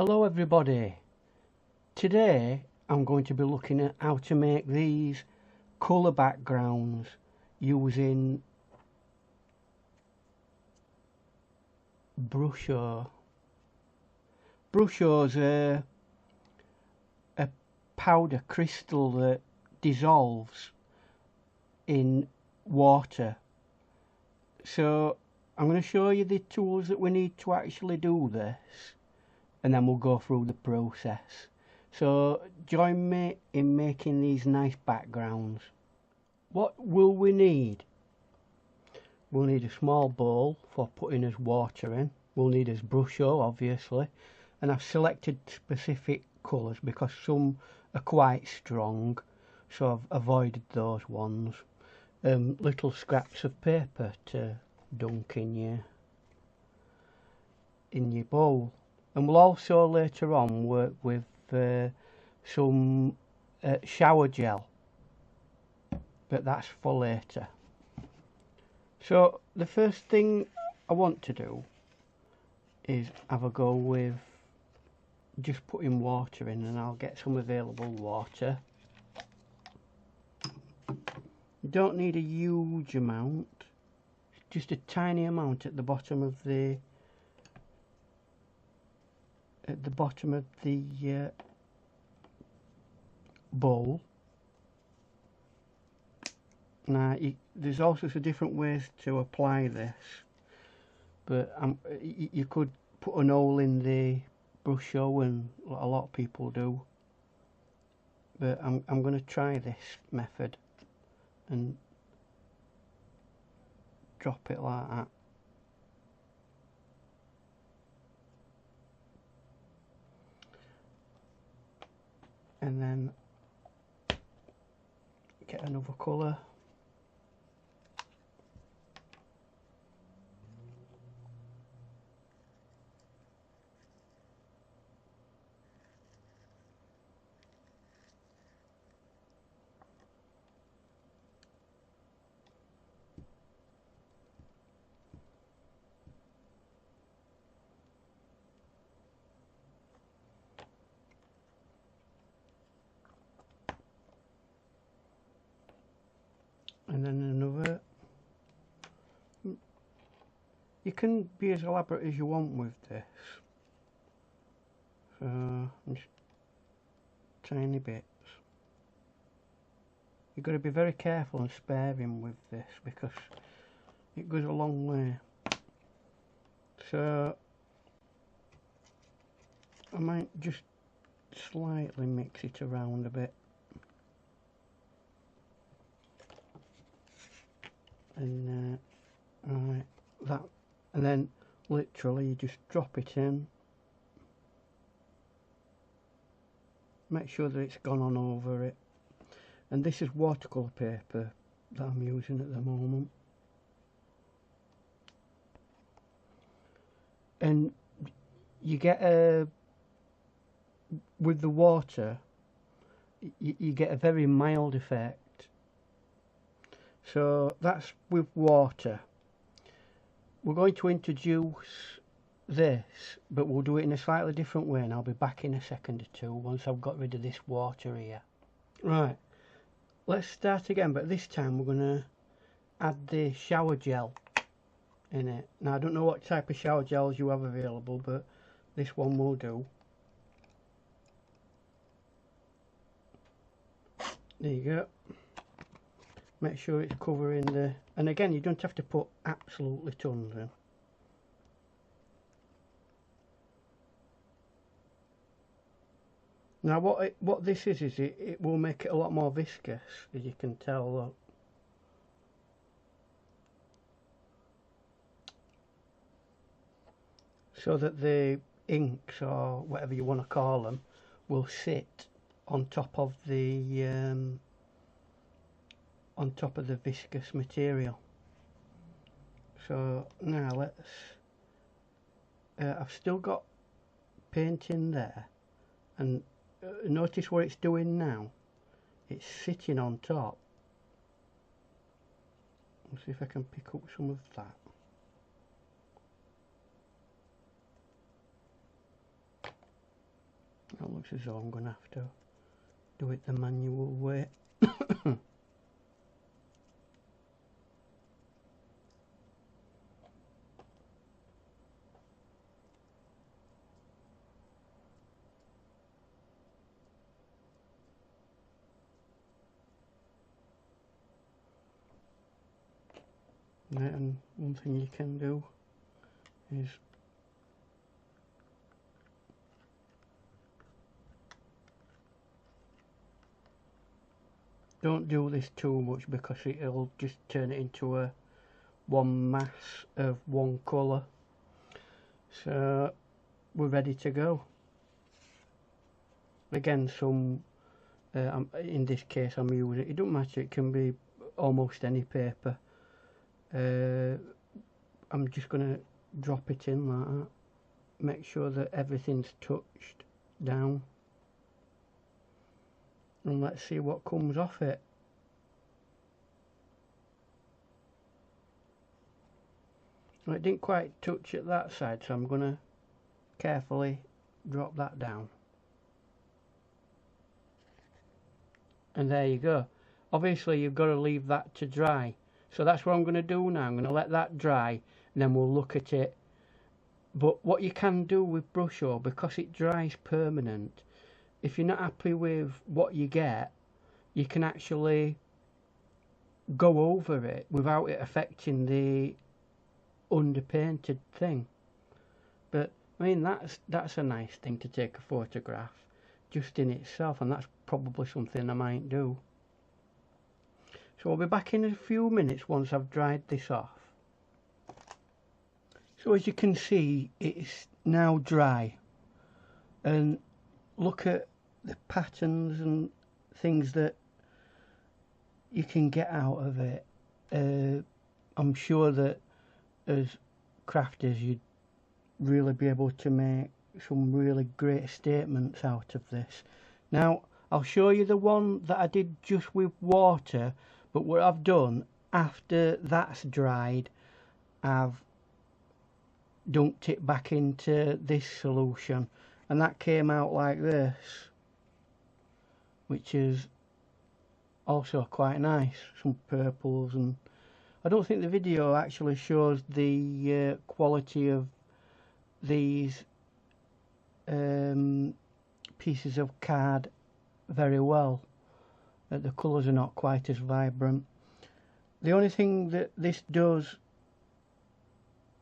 Hello everybody. Today I'm going to be looking at how to make these colour backgrounds using Brusho. Brusho's a powder crystal that dissolves in water. So I'm going to show you the tools that we need to actually do this, and then we'll go through the process. So join me in making these nice backgrounds. What will we need? We'll need a small bowl for putting as water in. We'll need as Brusho, obviously, and I've selected specific colours because some are quite strong, so I've avoided those ones. Little scraps of paper to dunk in your bowl. And we'll also later on work with some shower gel, but that's for later. So the first thing I want to do is have a go with just putting water in, and I'll get some available water. You don't need a huge amount, just a tiny amount at the bottom of the bowl. Now there's all sorts of different ways to apply this, but you could put an hole in the Brusho, and a lot of people do, but I'm going to try this method and drop it like that. And then get another colour. And then another. You can be as elaborate as you want with this. So just tiny bits. You've got to be very careful and sparing with this because it goes a long way. So I might just slightly mix it around a bit. And right, that, and then literally you just drop it in. Make sure that it's gone on over it. And this is watercolour paper that I'm using at the moment. And you get with the water, you get a very mild effect. So that's with water. We're going to introduce this, but we'll do it in a slightly different way, and I'll be back in a second or two once I've got rid of this water here. Right, let's start again, but this time we're going to add the shower gel in it. Now I don't know what type of shower gels you have available, but this one will do. There you go. Make sure it's covering the, and again you don't have to put absolutely tons in. Now what this is it will make it a lot more viscous, as you can tell. Look. So that the inks, or whatever you want to call them, will sit on top of the viscous material. So now let's I've still got paint in there, and notice what it's doing now. It's sitting on top. Let's see if I can pick up some of that. That looks as though I'm going to have to do it the manual way. Right, and one thing you can do is don't do this too much because it'll just turn it into a one mass of one colour. So we're ready to go. Again, some in this case I'm using, it don't matter, it can be almost any paper. I'm just going to drop it in like that, make sure that everything's touched down, and let's see what comes off it. Well, it didn't quite touch at that side, so I'm going to carefully drop that down. And there you go. Obviously you've got to leave that to dry, so that's what I'm going to do now. I'm going to let that dry and then we'll look at it. But what you can do with Brusho, because it dries permanent, if you're not happy with what you get, you can actually go over it without it affecting the underpainted thing. But I mean, that's a nice thing to take a photograph just in itself, and that's probably something I might do. So I'll be back in a few minutes once I've dried this off. So as you can see, it's now dry, and look at the patterns and things that you can get out of it. I'm sure that as crafters you'd really be able to make some really great statements out of this. Now I'll show you the one that I did just with water, but what I've done after that's dried, I've dunked it back into this solution, and that came out like this, which is also quite nice. Some purples, and I don't think the video actually shows the quality of these pieces of card very well. The colours are not quite as vibrant. The only thing that this does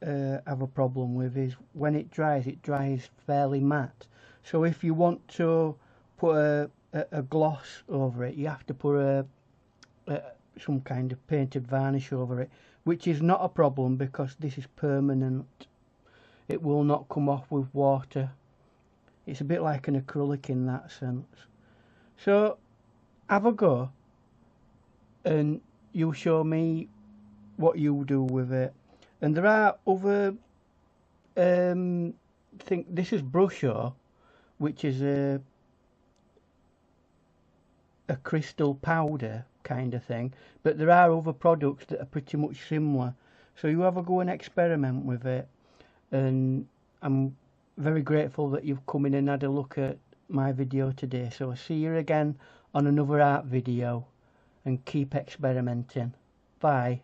have a problem with is when it dries fairly matte. So if you want to put a gloss over it, you have to put some kind of painted varnish over it, which is not a problem because this is permanent. It will not come off with water. It's a bit like an acrylic in that sense. So have a go and you show me what you do with it. And there are other this is Brusho, which is a crystal powder kind of thing, but there are other products that are pretty much similar, so you have a go and experiment with it. And I'm very grateful that you've come in and had a look at my video today. So I'll see you again on another art video, and keep experimenting. Bye.